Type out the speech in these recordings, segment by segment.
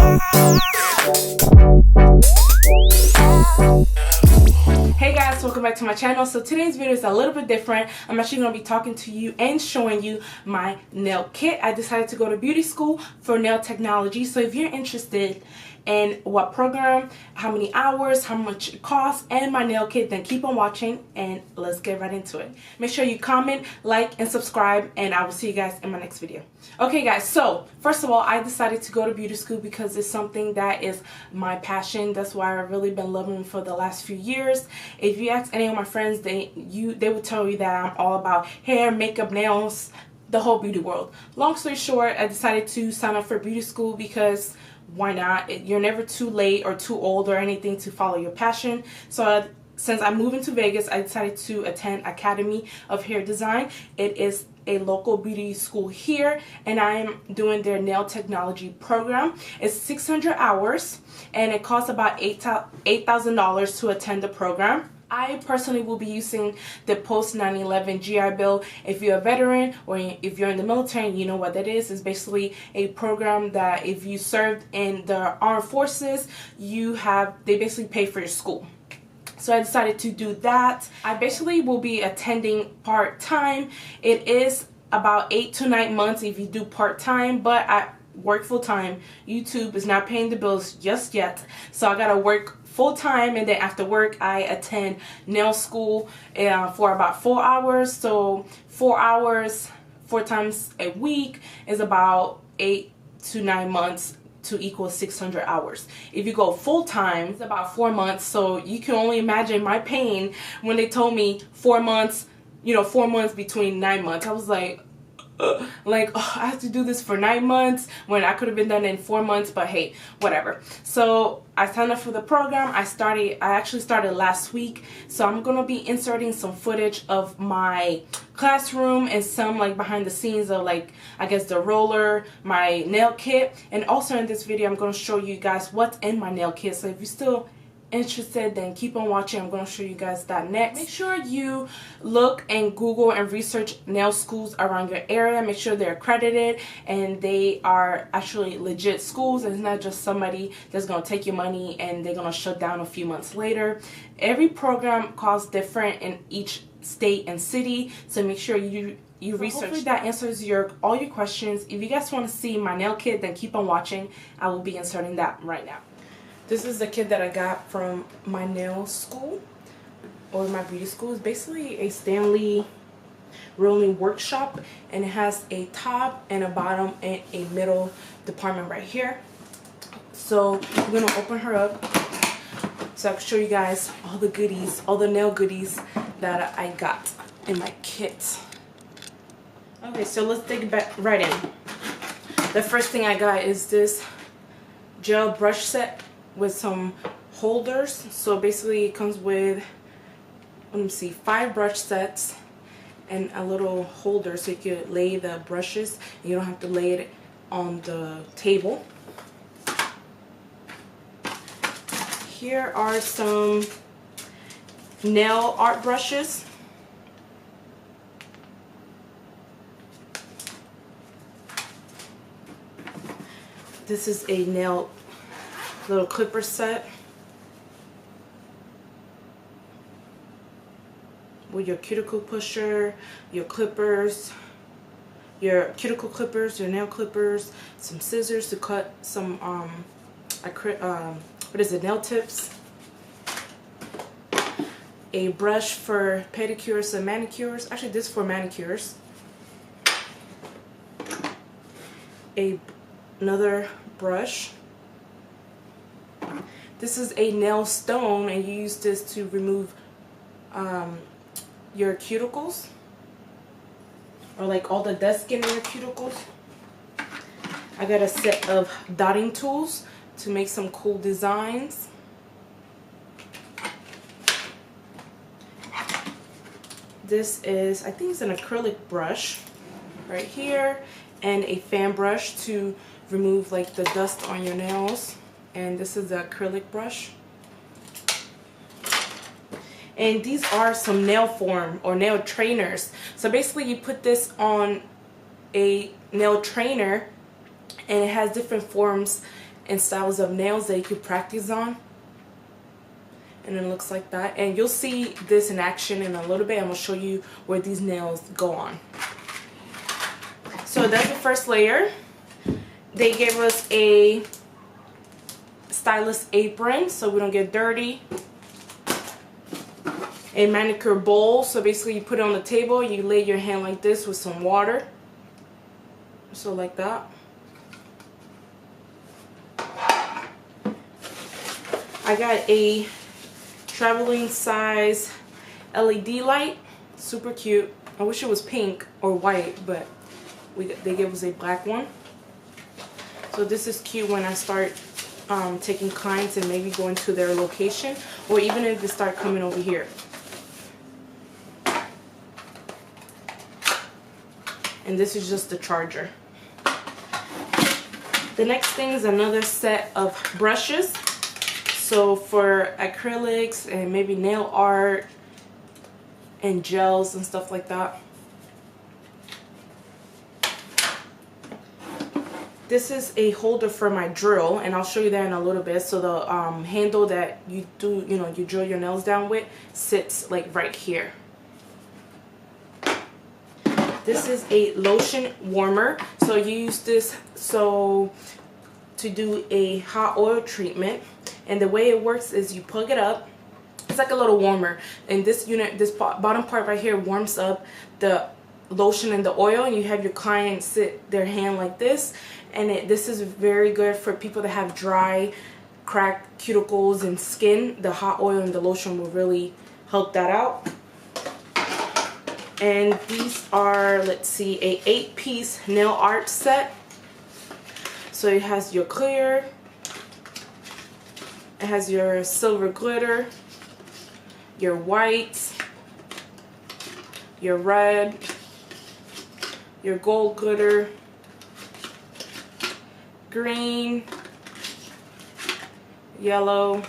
Hey guys, welcome back to my channel. So today's video is a little bit different. I'm actually going to be talking to you and showing you my nail kit. I decided to go to beauty school for nail technology. So if you're interested in what program, how many hours, how much it costs, and my nail kit, then keep on watching and let's get right into it. Make sure you comment, like, and subscribe, and I will see you guys in my next video. Okay guys, so first of all, I decided to go to beauty school because it's something that is my passion. That's why I've really been loving it for the last few years. If you ask any of my friends, they will tell you that I'm all about hair, makeup, nails, the whole beauty world. Long story short, I decided to sign up for beauty school because why not? You're never too late or too old or anything to follow your passion. So since I moved into Vegas, I decided to attend Academy of Hair Design. It is a local beauty school here, and I am doing their nail technology program. It's 600 hours, and it costs about $8,000 to attend the program. I personally will be using the post 9/11 GI Bill. If you're a veteran or if you're in the military, you know what that is. It's basically a program that if you served in the armed forces, they basically pay for your school. So I decided to do that. I basically will be attending part-time. It is about 8 to 9 months if you do part-time, but I work full-time. YouTube is not paying the bills just yet, so I gotta work full-time, and then after work I attend nail school for about 4 hours. So 4 hours 4 times a week is about 8 to 9 months to equal 600 hours. If you go full-time, it's about 4 months. So you can only imagine my pain when they told me 4 months, 4 months between 9 months. I was like, I have to do this for 9 months when I could have been done in 4 months, but hey, whatever. So I signed up for the program. I actually started last week, so I'm gonna be inserting some footage of my classroom and some behind the scenes of I guess the roller, my nail kit, and also in this video I'm gonna show you guys what's in my nail kit. So if you're still interested, then keep on watching. I'm going to show you guys that next. Make sure you look and Google and research nail schools around your area. Make sure they're accredited and they are actually legit schools, and it's not just somebody that's going to take your money and they're going to shut down a few months later. Every program costs different in each state and city, so make sure you research. Hopefully that answers all your questions. If you guys want to see my nail kit, then keep on watching. I will be inserting that right now. This is the kit that I got from my nail school or my beauty school. It's basically a Stanley rolling workshop, and it has a top and a bottom and a middle department right here. So I'm going to open her up so I can show you guys all the goodies, all the nail goodies that I got in my kit. Okay, so let's dig back right in. The first thing I got is this gel brush set with some holders. So basically it comes with, let me see, 5 brush sets and a little holder so you can lay the brushes and you don't have to lay it on the table. Here are some nail art brushes. This is a nail little clipper set with your cuticle pusher, your clippers, your cuticle clippers, your nail clippers, some scissors to cut some nail tips, a brush for pedicures and manicures. Actually, this is for manicures. Another brush. This is a nail stone, and you use this to remove your cuticles, or all the dead skin in your cuticles. I got a set of dotting tools to make some cool designs. This is, I think it's an acrylic brush right here, and a fan brush to remove the dust on your nails. And this is the acrylic brush. And these are some nail form or nail trainers. So basically you put this on a nail trainer, and it has different forms and styles of nails that you could practice on. And it looks like that. And you'll see this in action in a little bit. I'm going to show you where these nails go on. So that's the first layer. They gave us a stylist apron so we don't get dirty. A manicure bowl. So basically you put it on the table. You lay your hand like this with some water. So like that. I got a traveling size LED light, super cute. I wish it was pink or white, but they gave us a black one. So this is cute when I start taking clients and maybe going to their location, or even if they start coming over here. And this is just the charger. The next thing is another set of brushes. So for acrylics and maybe nail art and gels and stuff like that. This is a holder for my drill, and I'll show you that in a little bit. So the handle that you do, you drill your nails down with sits like right here. This is a lotion warmer. So you use this to do a hot oil treatment. And the way it works is you plug it up. It's like a little warmer. And this bottom part right here warms up the lotion and the oil. And you have your client sit their hand like this. And this is very good for people that have dry, cracked cuticles and skin. The hot oil and the lotion will really help that out. And these are, let's see, a 8-piece nail art set. So it has your clear. It has your silver glitter, your white, your red, your gold glitter, green, yellow,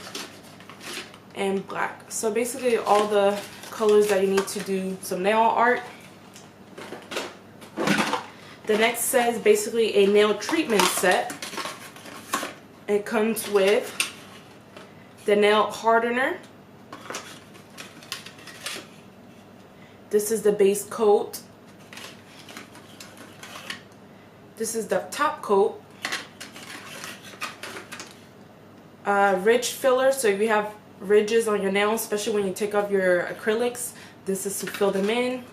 and black. So basically all the colors that you need to do some nail art. The next set is basically a nail treatment set. It comes with the nail hardener. This is the base coat. This is the top coat. Ridge filler, so if you have ridges on your nails, especially when you take off your acrylics, this is to fill them in.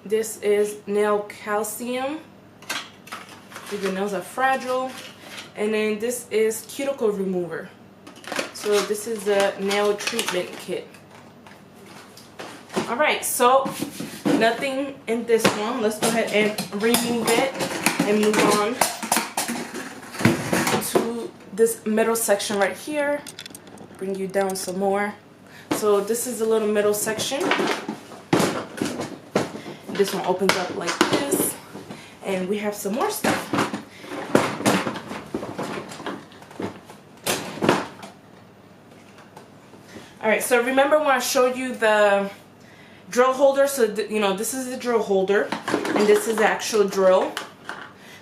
This is nail calcium if your nails are fragile. And then this is cuticle remover. So this is the nail treatment kit. Alright, so nothing in this one. Let's go ahead and remove it and move on to this middle section right here. Bring you down some more. So this is the little middle section. This one opens up like this. And we have some more stuff. Alright, so remember when I showed you the drill holder? So, this is the drill holder, and this is the actual drill.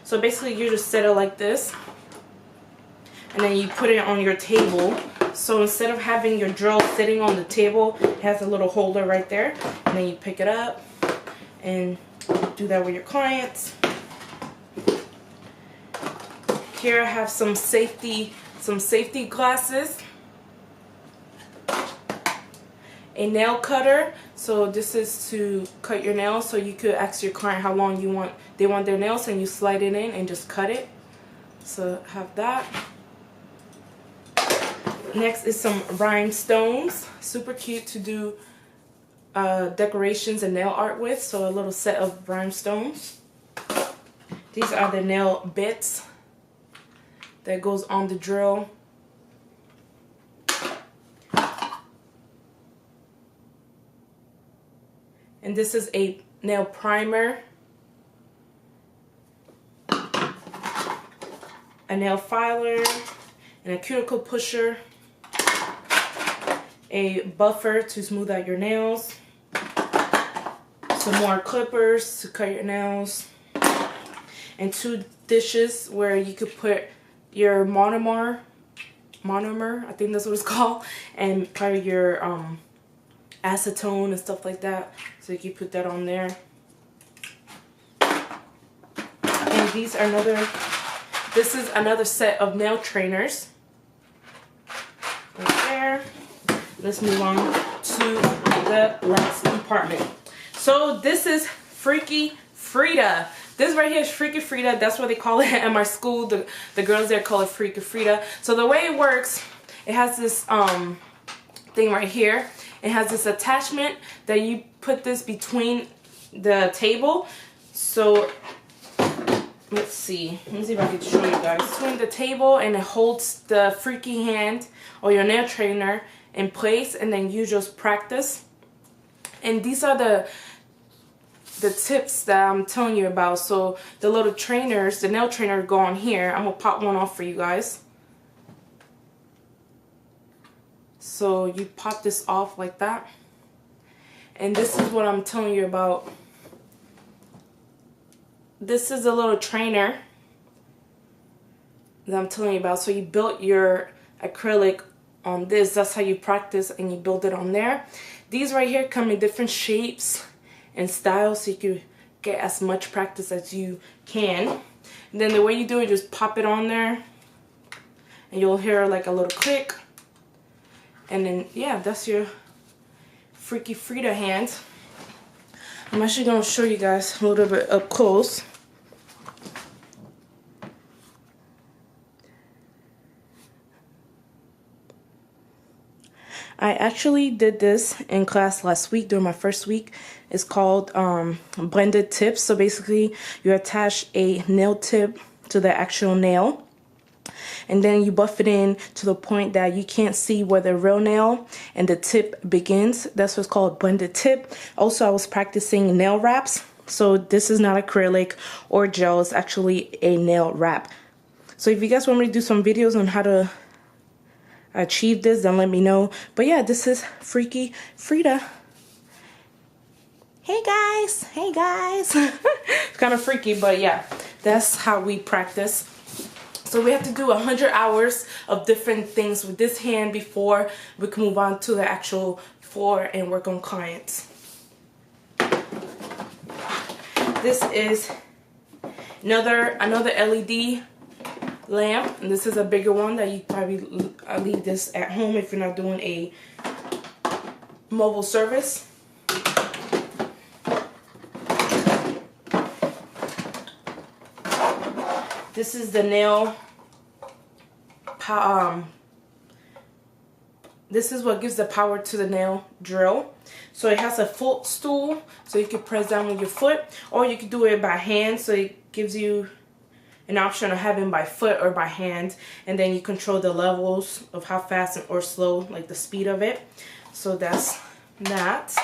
So basically you just set it like this, and then you put it on your table. So instead of having your drill sitting on the table, it has a little holder right there, and then you pick it up and do that with your clients. Here I have some safety glasses. A nail cutter, so this is to cut your nails. So you could ask your client how long they want their nails, and you slide it in and just cut it. So have that. Next is some rhinestones, super cute to do decorations and nail art with. So a little set of rhinestones. These are the nail bits that goes on the drill. And this is a nail primer, a nail filer, and a cuticle pusher, a buffer to smooth out your nails, some more clippers to cut your nails, and 2 dishes where you could put your monomer, I think that's what it's called, and probably your acetone and stuff like that. So you can put that on there. And these are this is another set of nail trainers. Right there. Let's move on to the last compartment. So this is Freaky Freda. This right here is Freaky Freda. That's what they call it at my school. The girls there call it Freaky Freda. So the way it works, it has this thing right here. It has this attachment that you put this between the table. So let's see if I can show you guys. Between the table, and it holds the freaky hand or your nail trainer in place, and then you just practice. And these are the tips that I'm telling you about. So the little trainers, the nail trainer go on here. I'm gonna pop one off for you guys. So you pop this off like that, and this is what I'm telling you about. This is a little trainer that I'm telling you about. So you built your acrylic on this. That's how you practice, and you build it on there. These right here come in different shapes and styles, so you can get as much practice as you can. And then the way you do it, just pop it on there, and you'll hear like a little click. And then, yeah, that's your Freaky Freda hand. I'm actually going to show you guys a little bit up close. I actually did this in class last week during my first week. It's called blended tips. So basically you attach a nail tip to the actual nail, and then you buff it in to the point that you can't see where the real nail and the tip begins. That's what's called blended tip. Also, I was practicing nail wraps. So this is not acrylic or gel. It's actually a nail wrap. So if you guys want me to do some videos on how to achieve this, then let me know. But yeah, this is Freaky Freda. Hey guys, hey guys. It's kind of freaky, but yeah, that's how we practice. So we have to do 100 hours of different things with this hand before we can move on to the actual floor and work on clients. This is another LED lamp, and this is a bigger one that you probably leave this at home if you're not doing a mobile service. This is the nail this is what gives the power to the nail drill. So it has a footstool, so you can press down with your foot, or you can do it by hand. So it gives you an option of having by foot or by hand, and then you control the levels of how fast or slow, like the speed of it. So that's that.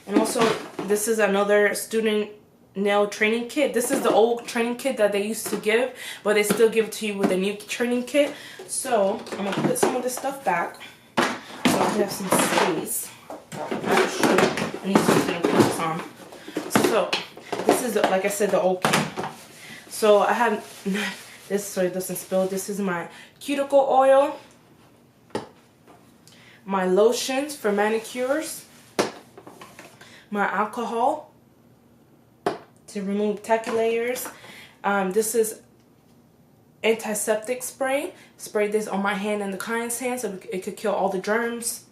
And also, this is another student nail training kit. This is the old training kit that they used to give, but they still give it to you with a new training kit. So I'm gonna put some of this stuff back so I have some space. I need something to put this on. So this is, like I said, the old kit. So I have this so it doesn't spill. This is my cuticle oil, my lotions for manicures, my alcohol to remove tacky layers. This is antiseptic spray. Spray this on my hand and the client's hand so it could kill all the germs.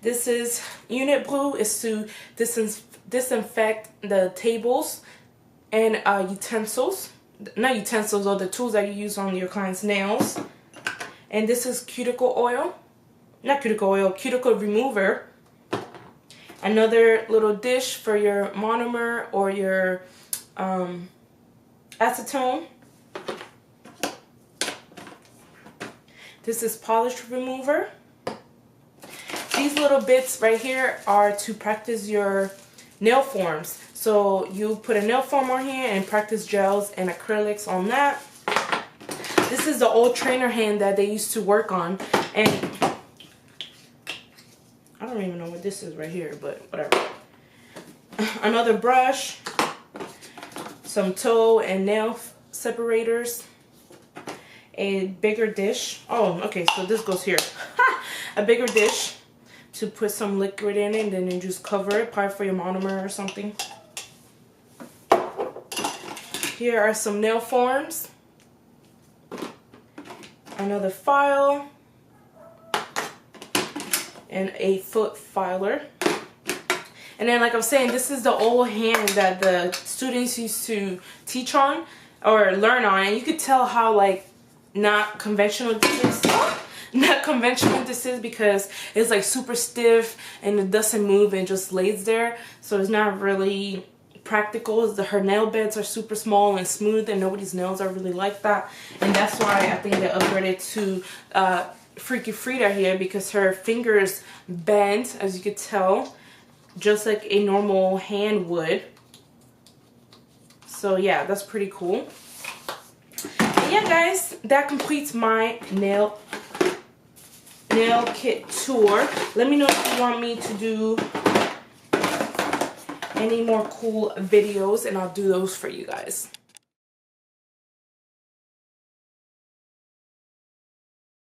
This is unit blue. Is to disinfect the tables and utensils. Not utensils, or the tools that you use on your client's nails. And this is cuticle oil. Not cuticle oil, cuticle remover. Another little dish for your monomer or your acetone. This is polish remover. These little bits right here are to practice your nail forms. So you put a nail form on here and practice gels and acrylics on that. This is the old trainer hand that they used to work on, and I don't even know what this is right here, but whatever. Another brush, some toe and nail separators, a bigger dish. Oh, okay, so this goes here. A bigger dish to put some liquid in it, and then you just cover it, probably for your monomer or something. Here are some nail forms, another file, and a foot filer. And then, like I'm saying, this is the old hand that the students used to teach on or learn on, and you could tell how like not conventional this is. Not conventional this is, because it's like super stiff and it doesn't move and just lays there, so it's not really practical. Her nail beds are super small and smooth, and nobody's nails are really like that, and that's why I think they upgraded to Freaky Freda here, because her fingers bend, as you could tell, just like a normal hand would. So yeah, that's pretty cool. And yeah, guys, that completes my nail kit tour. Let me know if you want me to do any more cool videos, and I'll do those for you guys.